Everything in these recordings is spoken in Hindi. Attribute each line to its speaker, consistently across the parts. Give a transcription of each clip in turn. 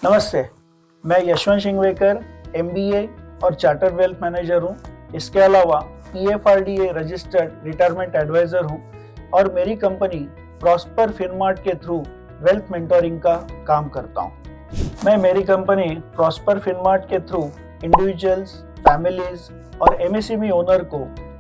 Speaker 1: नमस्ते, मैं यशवंत शिंगवेकर MBA और चार्टर्ड वेल्थ मैनेजर हूँ। इसके अलावा PFRDA रजिस्टर्ड रिटायरमेंट एडवाइजर हूँ और मेरी कंपनी प्रॉस्पर फिनमार्ट के थ्रू वेल्थ मेंटोरिंग का काम करता हूँ। मैं मेरी कंपनी प्रॉस्पर फिनमार्ट के थ्रू इंडिविजुअल्स, फैमिलीज और MSME ओनर को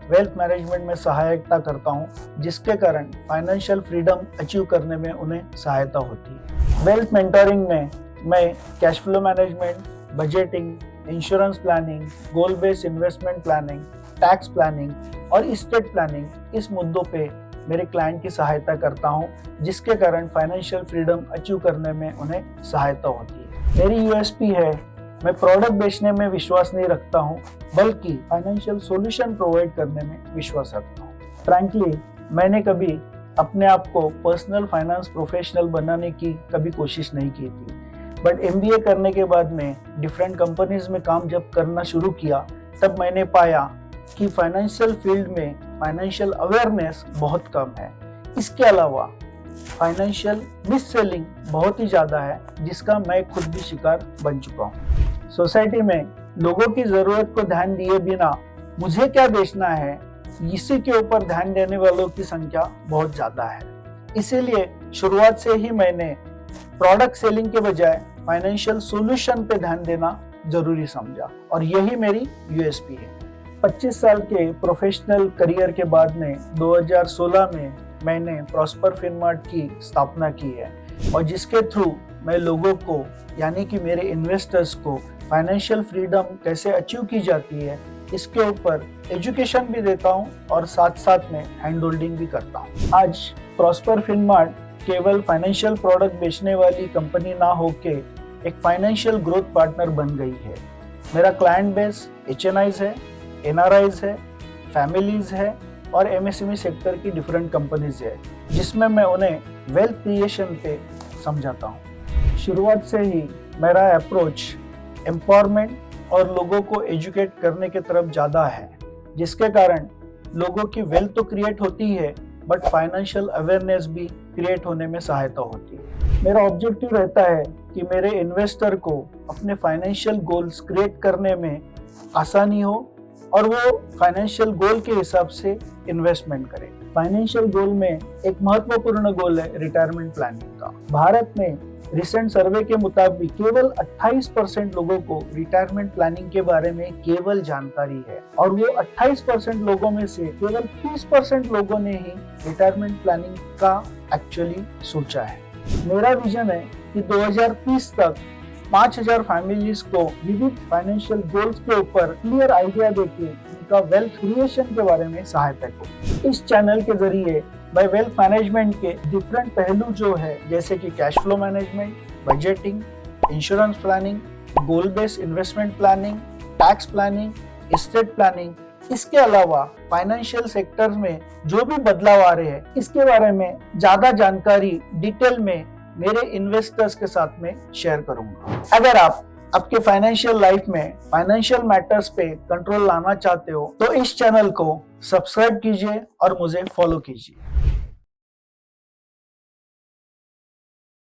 Speaker 1: वेल्थ मैनेजमेंट में सहायता करता हूँ, जिसके कारण फाइनेंशियल फ्रीडम अचीव करने में उन्हें सहायता होती है। वेल्थ मेंटोरिंग में मैं cash flow management, budgeting, insurance planning, गोल based investment planning, tax planning और एस्टेट प्लानिंग इस मुद्दों पे मेरे क्लाइंट की सहायता करता हूँ, जिसके कारण फाइनेंशियल फ्रीडम अचीव करने में उन्हें सहायता होती है। मेरी USP है, मैं प्रोडक्ट बेचने में विश्वास नहीं रखता हूँ, बल्कि फाइनेंशियल सॉल्यूशन प्रोवाइड करने में विश्वास रखता हूँ। फ्रैंकली, मैंने कभी अपने आप को पर्सनल फाइनेंस प्रोफेशनल बनाने की कभी कोशिश नहीं की थी, बट MBA करने के बाद में डिफरेंट कंपनीज में काम जब करना शुरू किया, तब मैंने पाया कि फाइनेंशियल फील्ड में फाइनेंशियल अवेयरनेस बहुत कम है। इसके अलावा फाइनेंशियल मिस सेलिंग बहुत ही ज़्यादा है, जिसका मैं खुद भी शिकार बन चुका हूँ। सोसाइटी में लोगों की ज़रूरत को ध्यान दिए बिना मुझे क्या बेचना है, इसी के ऊपर ध्यान देने वालों की संख्या बहुत ज़्यादा है। इसीलिए शुरुआत से ही मैंने प्रोडक्ट सेलिंग के बजाय फाइनेंशियल सॉल्यूशन पे ध्यान देना जरूरी समझा और यही मेरी USP है। 25 साल के प्रोफेशनल करियर के बाद में 2016 में मैंने प्रॉस्पर फिनमार्ट की स्थापना की है और जिसके थ्रू मैं लोगों को यानी कि मेरे इन्वेस्टर्स को फाइनेंशियल फ्रीडम कैसे अचीव की जाती है इसके ऊपर एजुकेशन भी देता हूँ और साथ साथ में हैंड होल्डिंग भी करता हूँ। आज प्रॉस्पर फिनमार्ट केवल फाइनेंशियल प्रोडक्ट बेचने वाली कंपनी ना होके एक फाइनेंशियल ग्रोथ पार्टनर बन गई है। मेरा क्लाइंट बेस HNIs है, NRIs है, फैमिलीज है और MSME सेक्टर की डिफरेंट कंपनीज है, जिसमें मैं उन्हें वेल्थ क्रिएशन पे समझाता हूँ। शुरुआत से ही मेरा अप्रोच एम्पावरमेंट और लोगों को एजुकेट करने की तरफ ज़्यादा है, जिसके कारण लोगों की वेल्थ तो क्रिएट होती है बट फाइनेंशियल अवेयरनेस भी क्रिएट होने में सहायता होती है। मेरा ऑब्जेक्टिव रहता है कि मेरे इन्वेस्टर को अपने फाइनेंशियल गोल्स क्रिएट करने में आसानी हो और वो फाइनेंशियल गोल के हिसाब से इन्वेस्टमेंट करें। फाइनेंशियल गोल में एक महत्वपूर्ण गोल है रिटायरमेंट प्लानिंग का। भारत में रिसेंट सर्वे के मुताबिक केवल 28% लोगों को रिटायरमेंट प्लानिंग के बारे में केवल जानकारी है और वो 28% लोगों में से केवल 30% लोगों ने ही रिटायरमेंट प्लानिंग का एक्चुअली सोचा है। मेरा विजन है कि 2030 तक 5000 फैमिलीज को विविध फाइनेंशियल गोल्स के ऊपर क्लियर आइडिया देके उनका वेल्थ क्रिएशन के बारे में सहायता करूं। इस चैनल के जरिए मैं वेल्थ मैनेजमेंट के डिफरेंट पहलू जो है, जैसे कि cash flow management, budgeting, insurance planning, गोल based investment planning, tax planning, estate planning, इसके अलावा फाइनेंशियल सेक्टर में जो भी बदलाव आ रहे हैं, इसके बारे में ज्यादा जानकारी डिटेल में मेरे इन्वेस्टर्स के साथ में शेयर करूंगा। अगर आप आपके फाइनेंशियल लाइफ में फाइनेंशियल मैटर्स पे कंट्रोल लाना चाहते हो तो इस चैनल को सब्सक्राइब कीजिए और मुझे फॉलो कीजिए।